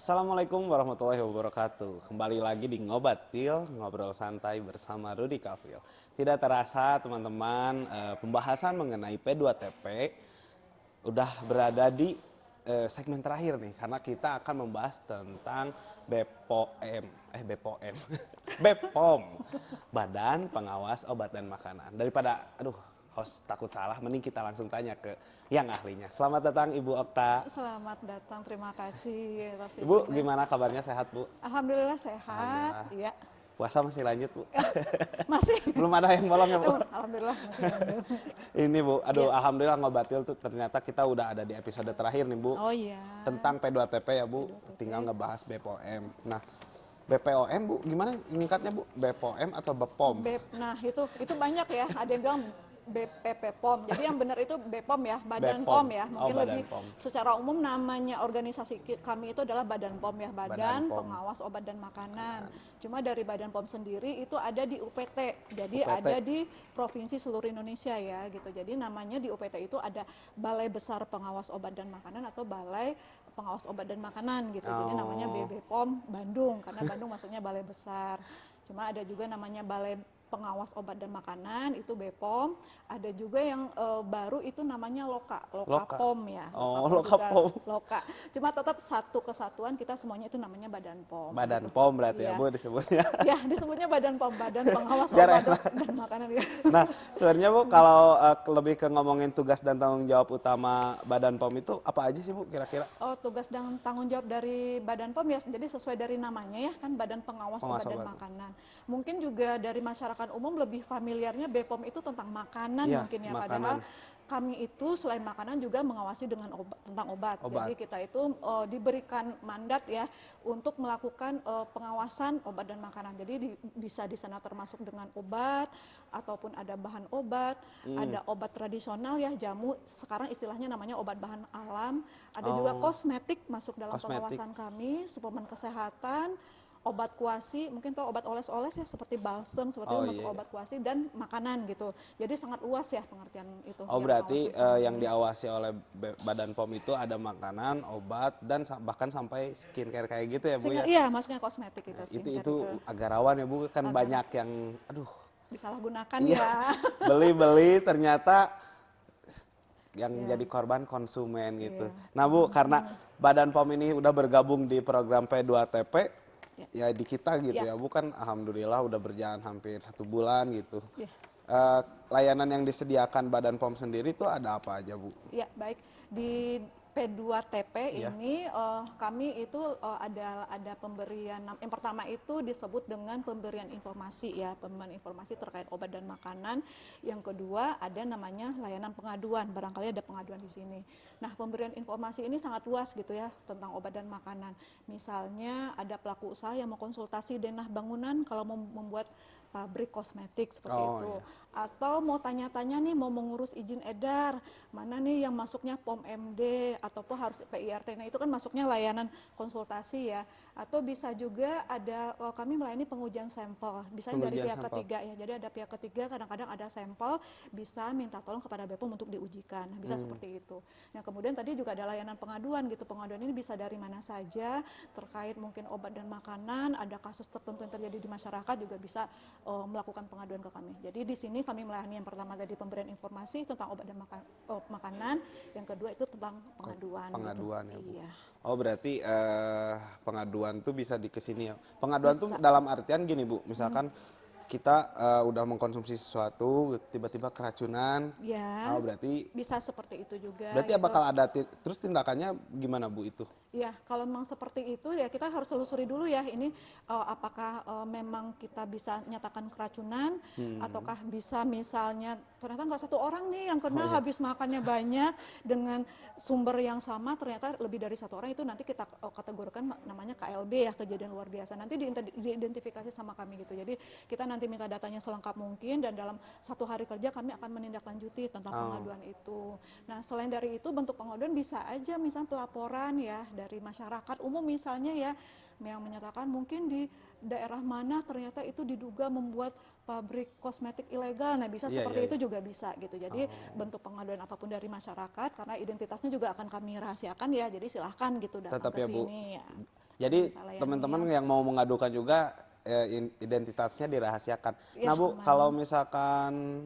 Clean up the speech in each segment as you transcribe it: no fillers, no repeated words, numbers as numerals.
Assalamualaikum warahmatullahi wabarakatuh. Kembali lagi di Ngobatil, ngobrol santai bersama Rudy Kafil. Tidak terasa teman-teman, pembahasan mengenai P2TP udah berada di segmen terakhir nih. Karena kita akan membahas tentang BPOM, BPOM, Badan Pengawas Obat dan Makanan. Daripada, host takut salah, mending kita langsung tanya ke yang ahlinya. Selamat datang Ibu Okta. Selamat datang, terima kasih. Ibu, gimana kabarnya, sehat Bu? Alhamdulillah sehat. Alhamdulillah. Iya. Puasa masih lanjut Bu? Masih. Belum ada yang bolong ya Bu? Alhamdulillah masih lanjut. Ini Bu, Iya. alhamdulillah Ngobatil tuh ternyata kita udah ada di episode terakhir nih Bu. Oh iya. Tentang P2TP ya Bu, P2TP. tinggal ngebahas BPOM. Nah, BPOM Bu, gimana nyingkatnya Bu? BPOM atau BPOM? Nah itu banyak ya. Ada yang bilang BPPOM. Jadi yang benar itu BPOM ya, Badan BPOM. POM ya. Oh, Mungkin Badan lebih POM. secara umum namanya organisasi kami itu adalah Badan POM ya, Badan Badan POM. Pengawas Obat dan Makanan. Cuma dari Badan POM sendiri itu ada di UPT. Jadi UPT. ada di provinsi seluruh Indonesia ya gitu. Jadi namanya di UPT itu ada Balai Besar Pengawas Obat dan Makanan atau Balai Pengawas Obat dan Makanan gitu. Jadi namanya BBPOM Bandung karena Bandung maksudnya Balai Besar. Cuma ada juga namanya Balai Pengawas Obat dan Makanan itu BPOM, ada juga yang baru itu namanya Loka POM ya. Oh, POM Loka juga, POM. Loka. Cuma tetap satu kesatuan kita semuanya itu namanya Badan POM. Badan gitu. POM berarti ya Iya. Bu disebutnya. Ya, disebutnya Badan POM, Badan Pengawas Biar Obat dan Makanan ya. Nah, sebenarnya Bu kalau lebih ke ngomongin tugas dan tanggung jawab utama Badan POM itu apa aja sih Bu kira-kira? Oh, tugas dan tanggung jawab dari Badan POM ya, jadi sesuai dari namanya ya kan Badan Pengawas Obat dan Makanan. Mungkin juga dari masyarakat umum lebih familiarnya BPOM itu tentang makanan Iya, mungkin ya, makanan. padahal kami itu selain makanan juga mengawasi dengan tentang obat. Jadi kita itu diberikan mandat ya untuk melakukan pengawasan obat dan makanan. Jadi bisa di sana termasuk dengan obat ataupun ada bahan obat, ada obat tradisional ya, jamu, sekarang istilahnya namanya obat bahan alam, ada juga kosmetik masuk dalam pengawasan kami, suplemen kesehatan, obat kuasi, mungkin tahu obat oles-oles ya seperti balsem, seperti itu masuk obat kuasi dan makanan gitu. Jadi sangat luas ya pengertian itu. Oh berarti yang diawasi oleh Badan POM itu ada makanan, obat, dan bahkan sampai skincare kayak gitu ya Bu ya? Iya, masuknya kosmetik itu. Itu agak rawan ya Bu, kan banyak yang disalahgunakan iya, ya. beli-beli ternyata yang jadi korban konsumen gitu. Nah Bu, karena Badan POM ini udah bergabung di program P2TP, ya di kita gitu ya Bu, kan alhamdulillah udah berjalan hampir 1 bulan gitu. Layanan yang disediakan Badan POM sendiri itu ada apa aja Bu? Ya baik, di P2TP ini kami itu ada pemberian, yang pertama itu disebut dengan pemberian informasi ya, pemberian informasi terkait obat dan makanan. Yang kedua ada namanya layanan pengaduan, barangkali ada pengaduan di sini. Nah pemberian informasi ini sangat luas gitu ya tentang obat dan makanan. Misalnya ada pelaku usaha yang mau konsultasi denah bangunan kalau mau membuat pabrik kosmetik seperti itu. Atau mau tanya-tanya nih mau mengurus izin edar, mana nih yang masuknya POM MD ataupun harus PIRT. Nah itu kan masuknya layanan konsultasi ya. Atau bisa juga ada kami melayani pengujian sampel, bisa dari pihak ketiga ya. Jadi ada pihak ketiga, kadang-kadang ada sampel bisa minta tolong kepada BPOM untuk diujikan. Nah, bisa seperti itu. Nah kemudian tadi juga ada layanan pengaduan gitu. Pengaduan ini bisa dari mana saja terkait mungkin obat dan makanan, ada kasus tertentu yang terjadi di masyarakat juga bisa melakukan pengaduan ke kami. Jadi di sini kami melayani yang pertama tadi pemberian informasi tentang obat dan makanan, yang kedua itu tentang pengaduan. Pengaduan gitu. Ya Bu. Iya. Oh berarti pengaduan tuh bisa di kesini ya. Pengaduan tuh dalam artian gini Bu, misalkan kita udah mengkonsumsi sesuatu tiba-tiba keracunan. Ya. Oh berarti bisa seperti itu juga. Berarti gitu. bakal ada terus tindakannya gimana Bu itu? Ya, kalau memang seperti itu ya kita harus telusuri dulu ya ini apakah memang kita bisa nyatakan keracunan ataukah bisa misalnya ternyata nggak satu orang nih yang kena habis makannya banyak dengan sumber yang sama, ternyata lebih dari satu orang, itu nanti kita kategorikan namanya KLB ya, kejadian luar biasa. Nanti diidentifikasi sama kami gitu. Jadi kita nanti minta datanya selengkap mungkin dan dalam 1 hari kerja kami akan menindaklanjuti tentang pengaduan itu. Nah selain dari itu bentuk pengaduan bisa aja misalnya pelaporan ya dari masyarakat umum misalnya ya yang menyatakan mungkin di daerah mana ternyata itu diduga membuat pabrik kosmetik ilegal. Nah bisa seperti itu juga bisa gitu. Jadi bentuk pengaduan apapun dari masyarakat karena identitasnya juga akan kami rahasiakan ya. Jadi silahkan gitu datang ke sini ya. Jadi bisa layani, teman-teman ya. yang mau mengadukan juga identitasnya dirahasiakan. Ya, Nah Bu, aman. kalau misalkan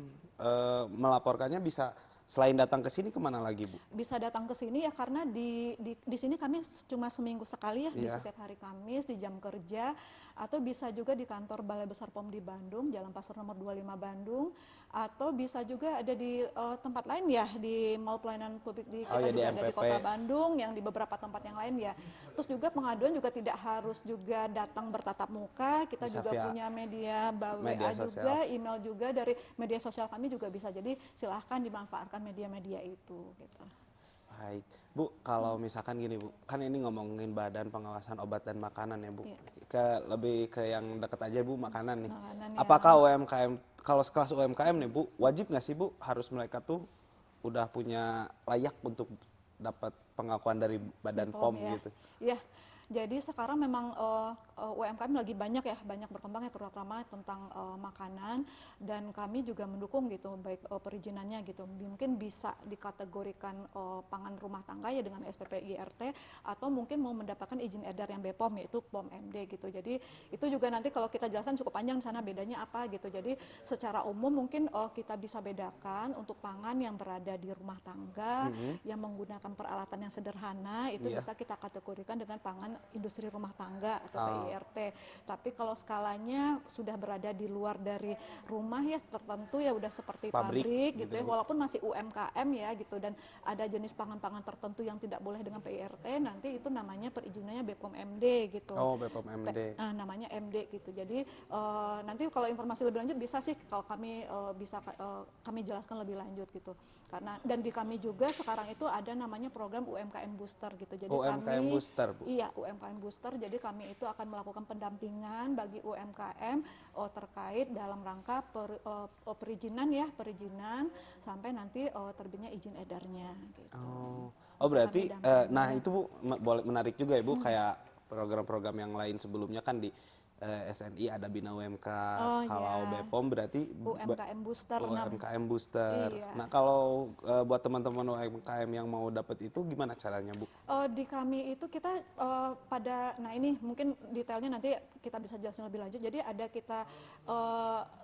melaporkannya bisa selain datang ke sini kemana lagi Bu? Bisa datang ke sini ya karena di sini kami cuma seminggu sekali ya, di Iya. setiap hari Kamis di jam kerja, atau bisa juga di kantor Balai Besar POM di Bandung, Jalan Pasar nomor 25 Bandung, atau bisa juga ada di tempat lain ya, di Mall Pelayanan Publik di Oh kita ya, di juga ada di MPP. Kota Bandung, yang di beberapa tempat yang lain ya. Terus juga pengaduan juga tidak harus juga datang bertatap muka, kita Bisa juga via punya media media WA sosial. juga, email juga, dari media sosial kami juga bisa. Jadi silahkan dimanfaatkan media-media itu gitu. Baik, Bu, kalau misalkan gini Bu, kan ini ngomongin Badan Pengawasan Obat dan Makanan ya Bu. Iya. Lebih ke yang deket aja Bu, makanan nih. Makanan ya. Apakah UMKM, kalau kelas UMKM nih Bu, wajib nggak sih Bu, harus mereka tuh udah punya layak untuk dapat pengakuan dari Badan POM ya. gitu? Iya. Jadi sekarang memang UMKM lagi banyak ya, banyak berkembang ya, terutama tentang makanan, dan kami juga mendukung gitu, baik perizinannya gitu. Mungkin bisa dikategorikan pangan rumah tangga ya dengan SPP IRT, atau mungkin mau mendapatkan izin edar yang BPOM, yaitu POM MD gitu. Jadi itu juga nanti kalau kita jelaskan cukup panjang di sana bedanya apa gitu. Jadi secara umum mungkin kita bisa bedakan untuk pangan yang berada di rumah tangga, yang menggunakan peralatan yang sederhana, itu Iya. bisa kita kategorikan dengan pangan industri rumah tangga atau PIRT. Tapi kalau skalanya sudah berada di luar dari rumah ya, tertentu ya udah seperti pabrik gitu ya, walaupun masih UMKM ya gitu, dan ada jenis pangan-pangan tertentu yang tidak boleh dengan PIRT, nanti itu namanya perizinannya BPOM MD gitu. Oh, BPOM MD. Nah, namanya MD gitu. Jadi nanti kalau informasi lebih lanjut bisa sih kalau kami bisa kami jelaskan lebih lanjut gitu. Karena dan di kami juga sekarang itu ada namanya program UMKM Booster gitu. Jadi UMKM Booster, Bu. Iya, UMKM Booster. Jadi kami itu akan melakukan pendampingan bagi UMKM terkait dalam rangka perizinan ya, perizinan sampai nanti terbitnya izin edarnya gitu. Oh Bisa berarti, kami dampingi. nah itu Bu, boleh menarik juga ya Bu, kayak program-program yang lain sebelumnya kan di SNI ada Bina UMK, kalau iya. BPOM berarti UMKM Booster. UMKM Booster. Iya. Nah kalau buat teman-teman UMKM yang mau dapat itu gimana caranya Bu? Di kami itu kita nah ini mungkin detailnya nanti kita bisa jelasin lebih lanjut. Jadi ada kita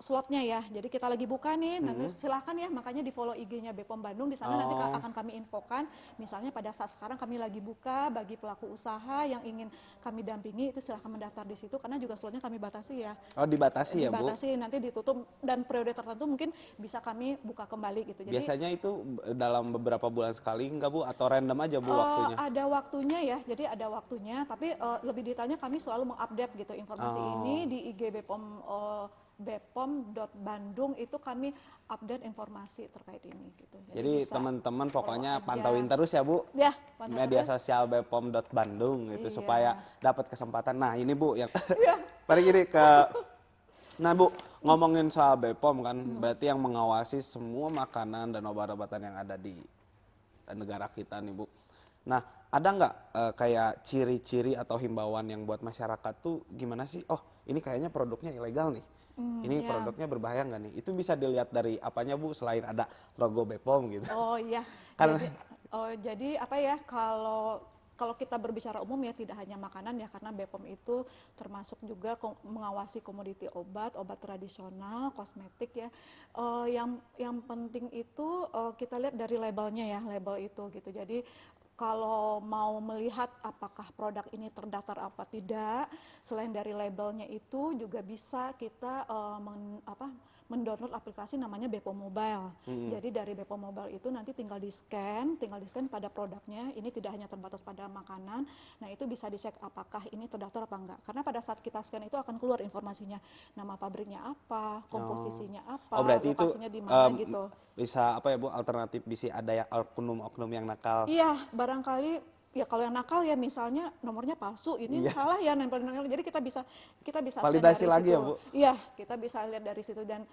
slotnya ya. Jadi kita lagi buka nih, nanti silahkan ya, makanya di follow IG-nya BPOM Bandung, di sana nanti akan kami infokan. Misalnya pada saat sekarang kami lagi buka bagi pelaku usaha yang ingin kami dampingi, itu silahkan mendaftar di situ, karena juga slotnya kami batasi ya. Oh dibatasi ya Bu? Dibatasi, nanti ditutup, dan periode tertentu mungkin bisa kami buka kembali gitu. Jadi Biasanya itu dalam beberapa bulan sekali enggak Bu? Atau random aja Bu waktunya? ada waktunya ya, jadi ada waktunya, tapi lebih detailnya kami selalu mengupdate gitu informasi ini di IG BPOM, bepom.bandung, itu kami update informasi terkait ini gitu. Jadi bisa teman-teman pokoknya follow aja. pantauin terus ya Bu, Ya, pantau media terus. sosial bepom.bandung gitu, Iya. supaya dapat kesempatan. Nah ini Bu yang mari gini ke, nah Bu, ngomongin soal BPOM kan, berarti yang mengawasi semua makanan dan obat-obatan yang ada di negara kita nih Bu. Nah ada nggak kayak ciri-ciri atau himbauan yang buat masyarakat tuh gimana sih? Oh ini kayaknya produknya ilegal nih. Ini Ya. produknya berbahaya nggak nih? Itu bisa dilihat dari apanya Bu, selain ada logo BPOM gitu? Oh iya, Karena- jadi apa ya, kalau kita berbicara umum ya, tidak hanya makanan ya, karena BPOM itu termasuk juga mengawasi komoditi obat tradisional, kosmetik ya. Yang penting itu kita lihat dari labelnya ya, label itu gitu. Jadi kalau mau melihat apakah produk ini terdaftar apa tidak, selain dari labelnya itu juga bisa kita mendownload aplikasi namanya BPOM Mobile. Jadi dari BPOM Mobile itu nanti tinggal di scan pada produknya. Ini tidak hanya terbatas pada makanan. Nah itu bisa dicek apakah ini terdaftar apa enggak. Karena pada saat kita scan itu akan keluar informasinya, nama pabriknya apa, komposisinya apa, berarti itu lokasinya di mana gitu. bisa apa ya Bu, alternatif bisa ada ya oknum-oknum yang nakal. Iya, barangkali ya kalau yang nakal ya misalnya nomornya palsu, ini salah ya nempel. Jadi kita bisa Validasi dari lagi situ. ya, Bu? Iya, kita bisa lihat dari situ, dan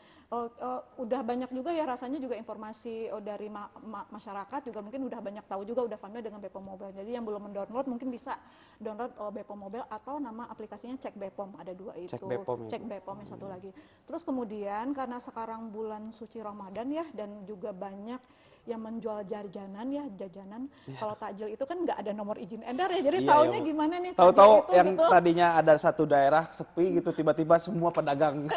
udah banyak juga ya rasanya juga informasi dari masyarakat juga mungkin udah banyak tahu juga, udah familiar dengan BPOM Mobile. Jadi yang belum mendownload mungkin bisa download BPOM Mobile, atau nama aplikasinya Cek BPOM, ada dua itu. Cek BPOM, Cek BPOM yang satu lagi. Terus kemudian karena sekarang bulan suci Ramadan ya, dan juga banyak yang menjual jajanan ya, jajanan. Kalau takjil itu kan nggak ada ada nomor izin edar ya, jadi Iya, taunya Bu. gimana nih Tahu-tahu tajil itu yang gitu. tadinya ada satu daerah sepi gitu, tiba-tiba semua pedagang.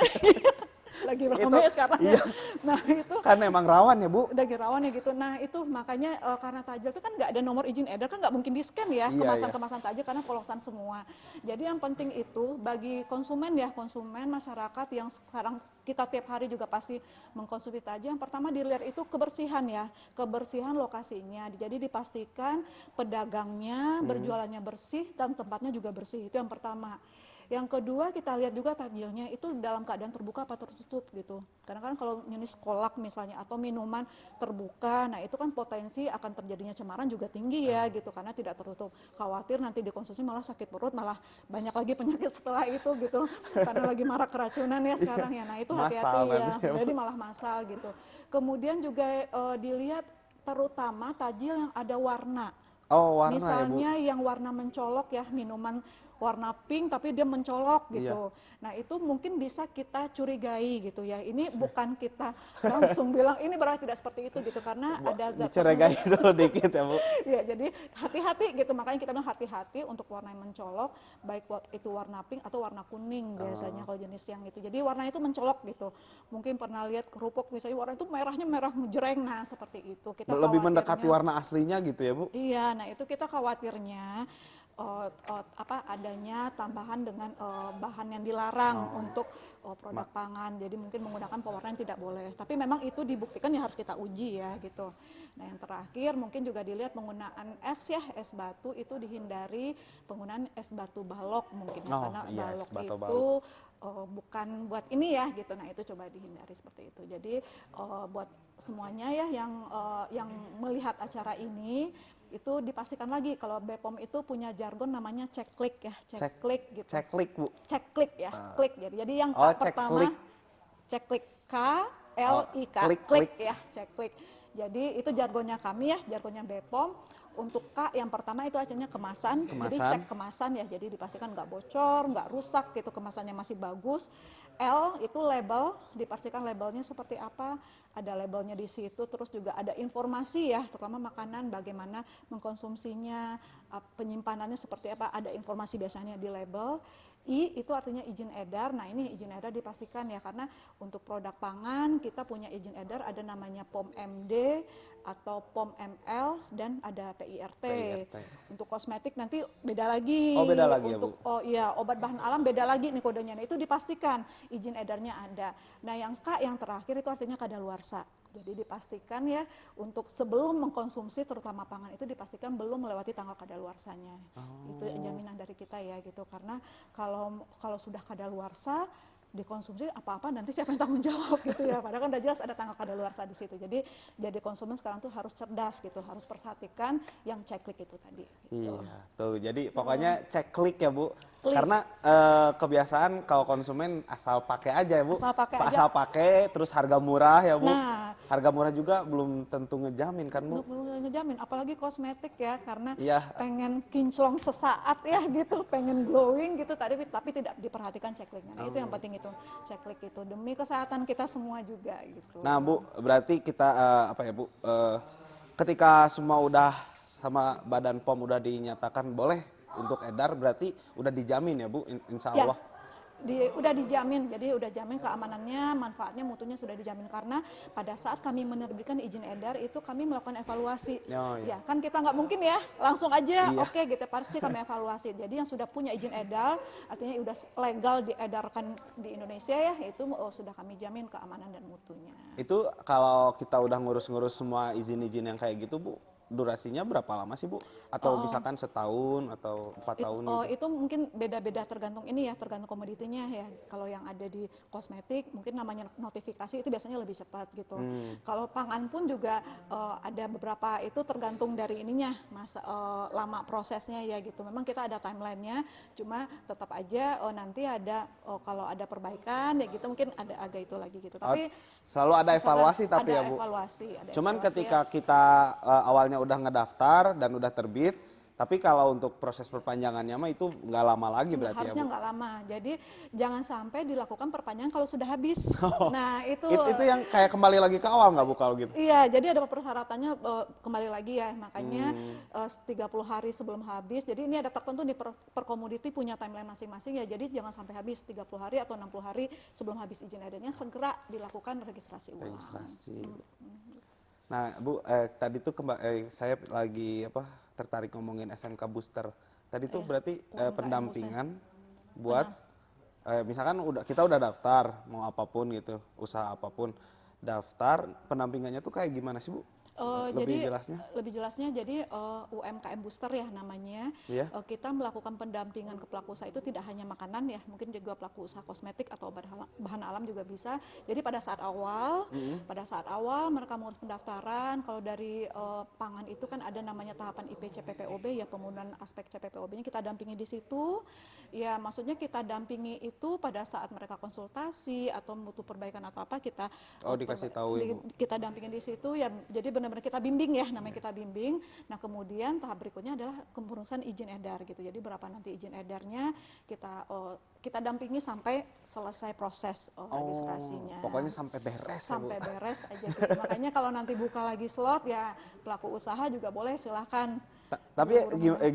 Lagi ramai sekarang ya. Iya, Nah itu kan emang rawan ya Bu. udah rawan ya gitu. Nah itu makanya karena tajil itu kan nggak ada nomor izin edar, kan nggak mungkin di scan ya Iya, kemasan-kemasan tajil karena polosan semua. Jadi yang penting itu bagi konsumen ya, konsumen masyarakat yang sekarang kita tiap hari juga pasti mengkonsumsi tajil. Yang pertama dilihat itu kebersihan ya, kebersihan lokasinya. Jadi dipastikan pedagangnya berjualannya bersih dan tempatnya juga bersih. Itu yang pertama. Yang kedua kita lihat juga tajilnya itu dalam keadaan terbuka apa tertutup gitu. Karena kan kalau jenis kolak misalnya atau minuman terbuka, nah itu kan potensi akan terjadinya cemaran juga tinggi ya gitu karena tidak tertutup. Khawatir nanti dikonsumsi malah sakit perut, malah banyak lagi penyakit setelah itu gitu. Karena lagi marak keracunan ya sekarang ya. Nah itu hati-hati ya. Jadi malah masal gitu. Kemudian juga dilihat terutama tajil yang ada warna. Oh, warna Misalnya ya, Bu. yang warna mencolok ya, minuman warna pink tapi dia mencolok gitu. Nah itu mungkin bisa kita curigai gitu ya. Ini bukan kita langsung bilang ini berarti tidak seperti itu gitu karena ada zat Dicurigai dulu dikit ya Bu. ya jadi hati-hati gitu, makanya kita bilang hati-hati untuk warna yang mencolok, baik itu warna pink atau warna kuning biasanya kalau jenis yang itu. Jadi warna itu mencolok gitu. Mungkin pernah lihat kerupuk misalnya warna itu merahnya merah ngejreng, nah seperti itu. Kita Lebih mendekati khawatirnya- warna aslinya gitu ya Bu. Iya, nah itu kita khawatirnya adanya tambahan dengan bahan yang dilarang untuk produk pangan. Jadi mungkin menggunakan pewarna yang tidak boleh. Tapi memang itu dibuktikan ya harus kita uji ya gitu. Nah yang terakhir mungkin juga dilihat penggunaan es ya, es batu itu dihindari penggunaan es batu balok mungkin ya, karena iya, balok es batu itu bukan buat ini ya gitu. Nah itu coba dihindari seperti itu. Jadi buat semuanya ya yang melihat acara ini itu dipastikan lagi kalau BPOM itu punya jargon namanya cek klik ya, cek klik gitu. Cek klik Bu. Cek klik ya, klik. Jadi yang cek pertama klik. cek klik K L I K, klik. ya, cek klik. Jadi itu jargonnya kami ya, jargonnya BPOM. Untuk K yang pertama itu acaranya kemasan, jadi cek kemasan ya, jadi dipastikan nggak bocor, nggak rusak gitu, kemasannya masih bagus. L itu label, dipastikan labelnya seperti apa, ada labelnya di situ, terus juga ada informasi ya, terutama makanan bagaimana mengkonsumsinya, penyimpanannya seperti apa, ada informasi biasanya di label. I itu artinya izin edar. Nah ini izin edar dipastikan ya, karena untuk produk pangan kita punya izin edar ada namanya POM MD atau POM ML dan ada PIRT. Untuk kosmetik nanti beda lagi. Oh beda lagi untuk, ya Bu? Oh iya, obat bahan alam beda lagi nih kodenya. Nah itu dipastikan izin edarnya ada. Nah yang K yang terakhir itu artinya kadaluarsa. Jadi dipastikan ya untuk sebelum mengkonsumsi terutama pangan itu dipastikan belum melewati tanggal kadaluarsanya. Itu jaminan dari kita ya gitu, karena kalau sudah kadaluarsa dikonsumsi apa-apa nanti siapa yang tanggung jawab gitu ya. Padahal kan udah jelas ada tanggal kadaluarsa di situ. Jadi konsumen sekarang tuh harus cerdas gitu, harus perhatikan yang ceklik itu tadi. Gitu. Iya, tuh. Jadi pokoknya cek klik ya Bu. Klik. Karena kebiasaan kalau konsumen asal pakai aja ya Bu. Asal pakai aja. Asal pakai, terus harga murah ya Bu. Nah, harga murah juga belum tentu ngejamin kan Bu. belum ngejamin, apalagi kosmetik ya, karena Iya. pengen kinclong sesaat ya gitu, pengen glowing gitu tadi, tapi tidak diperhatikan cekliknya. Nah itu yang penting itu, ceklik itu demi kesehatan kita semua juga gitu. Nah Bu, berarti kita apa ya Bu, ketika semua udah sama Badan POM udah dinyatakan boleh untuk edar, berarti udah dijamin ya Bu, insya Allah. Udah dijamin, jadi udah jamin keamanannya, manfaatnya, mutunya sudah dijamin, karena pada saat kami menerbitkan izin edar itu kami melakukan evaluasi. Ya kan kita nggak mungkin ya langsung aja oke gitu, pasti kami evaluasi. Jadi yang sudah punya izin edar artinya udah legal diedarkan di Indonesia ya, itu sudah kami jamin keamanan dan mutunya. Itu kalau kita udah ngurus-ngurus semua izin-izin yang kayak gitu Bu, durasinya berapa lama sih Bu? Atau misalkan setahun atau 4 tahun gitu? Itu mungkin beda-beda tergantung ini ya, tergantung komoditinya ya. Kalau yang ada di kosmetik mungkin namanya notifikasi itu biasanya lebih cepat gitu. Kalau pangan pun juga ada beberapa itu tergantung dari ininya, lama prosesnya ya gitu. Memang kita ada timelinenya, cuma tetap aja nanti ada kalau ada perbaikan ya gitu, mungkin ada agak itu lagi gitu. Tapi selalu ada evaluasi tapi ya Bu? Evaluasi, Cuman evaluasi ketika kita awalnya udah ngedaftar dan udah terbit, Tapi kalau untuk proses perpanjangannya mah itu nggak lama lagi berarti harusnya ya Bu? nggak lama. Jadi jangan sampai dilakukan perpanjangan kalau sudah habis. Nah itu Itu yang kayak kembali lagi ke awal nggak Bu kalau gitu? iya, jadi ada persyaratannya kembali lagi ya, makanya 30 hari sebelum habis. Jadi ini ada tertentu nih per komoditi punya timeline masing-masing ya. Jadi jangan sampai habis 30 hari atau 60 hari sebelum habis izin edarnya segera dilakukan registrasi ulang. Registrasi. Nah Bu, tadi tuh saya lagi tertarik ngomongin SMK Booster. Tadi tuh berarti pendampingan buat misalkan kita udah daftar mau apapun gitu, usaha apapun, daftar pendampingannya tuh kayak gimana sih Bu? Lebih jelasnya jadi UMKM Booster ya namanya. Iya. Kita melakukan pendampingan ke pelaku usaha itu tidak hanya makanan ya, mungkin juga pelaku usaha kosmetik atau bahan alam juga bisa. Jadi pada saat awal mereka mengurus pendaftaran. Kalau dari pangan itu kan ada namanya tahapan IPC PPOB ya, pemenuhan aspek CPPOB-nya kita dampingi di situ. Ya maksudnya kita dampingi itu pada saat mereka konsultasi atau butuh perbaikan atau apa kita dikasih tahu Ibu. Kita dampingin di situ ya, jadi benar-benar kita bimbing ya, namanya kita bimbing. Nah kemudian tahap berikutnya adalah kepengurusan izin edar gitu. Jadi berapa nanti izin edarnya kita dampingi sampai selesai proses registrasinya. Pokoknya sampai beres. Sampai beres aja gitu. Makanya kalau nanti buka lagi slot ya pelaku usaha juga boleh silahkan. Tapi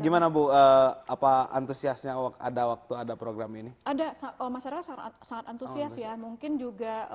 gimana Bu, apa antusiasnya ada program ini? Ada, masyarakat sangat antusias ya. Mungkin juga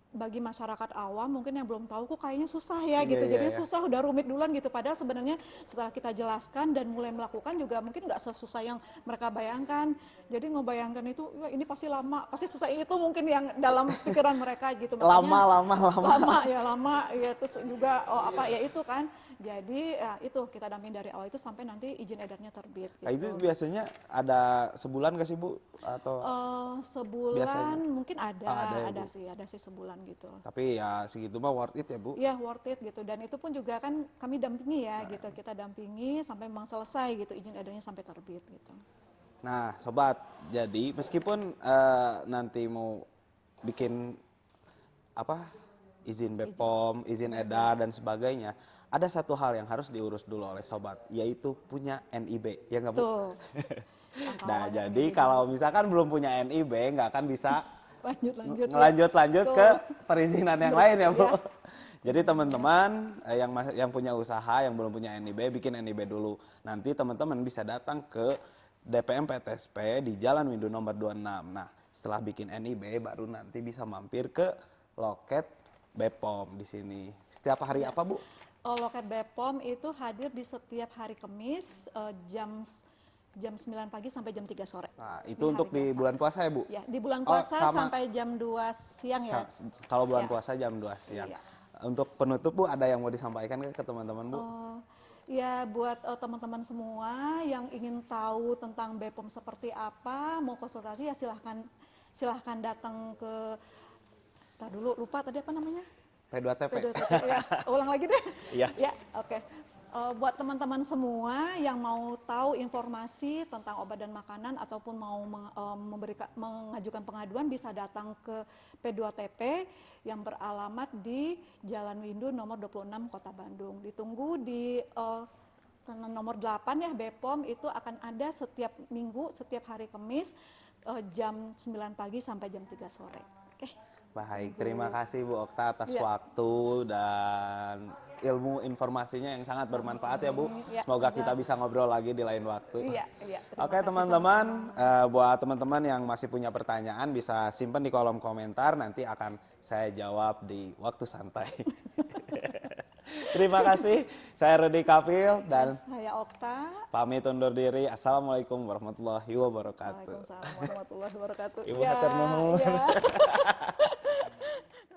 bagi masyarakat awam mungkin yang belum tahu kok kayaknya susah ya gitu. Jadi susah, udah rumit duluan gitu. Padahal sebenarnya setelah kita jelaskan dan mulai melakukan juga mungkin nggak sesusah yang mereka bayangkan. Jadi ngebayangkan itu ini pasti lama, pasti susah itu mungkin yang dalam pikiran mereka gitu. Makanya, lama ya, terus juga itu kan. Jadi itu kita dampingi dari awal itu sampai nanti izin edarnya terbit. Gitu. Nah, itu biasanya ada sebulan nggak sih Bu? Atau sebulan biasanya? Mungkin ada sih sebulan gitu. Tapi ya segitu mah worth it ya Bu? Iya worth it gitu, dan itu pun juga kan kami dampingi ya gitu, kita dampingi sampai memang selesai gitu izin edarnya sampai terbit gitu. Nah sobat, jadi meskipun nanti mau bikin izin BPOM, izin edar dan sebagainya, ada satu hal yang harus diurus dulu oleh sobat, yaitu punya NIB, ya nggak Bu? Tuh. Nah jadi kalau misalkan belum punya NIB nggak akan bisa lanjut Tuh. ke perizinan yang lain ya Bu. Jadi teman-teman yang punya usaha yang belum punya NIB, bikin NIB dulu. Nanti teman-teman bisa datang ke DPM PTSP di Jalan Windu nomor 26. Nah setelah bikin NIB baru nanti bisa mampir ke loket BPOM di sini. Setiap hari apa Bu? Loket BPOM itu hadir di setiap hari Kamis jam 9 pagi sampai jam 3 sore. Nah, itu untuk di bulan puasa ya Bu? Ya, di bulan puasa sampai jam 2 siang ya. Kalau bulan puasa jam 2 siang. Iya. Untuk penutup Bu, ada yang mau disampaikan ke teman-teman Bu? Ya, buat teman-teman semua yang ingin tahu tentang BPOM seperti apa, mau konsultasi ya silahkan datang ke, lupa tadi apa namanya? P2TP. Ya, ulang lagi deh. Iya. Ya, oke. Buat teman-teman semua yang mau tahu informasi tentang obat dan makanan ataupun mau mengajukan pengaduan bisa datang ke P2TP yang beralamat di Jalan Windu nomor 26 Kota Bandung. Ditunggu di nomor 8 ya, BPOM itu akan ada setiap minggu, setiap hari Kamis jam 9 pagi sampai jam 3 sore. Oke. Baik, terima kasih Bu Okta atas waktu dan ilmu informasinya yang sangat bermanfaat ya Bu. Semoga kita bisa ngobrol lagi di lain waktu. Oke teman-teman, buat teman-teman yang masih punya pertanyaan bisa simpan di kolom komentar, nanti akan saya jawab di waktu santai. Terima kasih, saya Rudy Kafil dan saya Okta. Pamit undur diri. Assalamualaikum warahmatullahi wabarakatuh. Waalaikumsalam warahmatullahi wabarakatuh. Ibu hatur nuhun.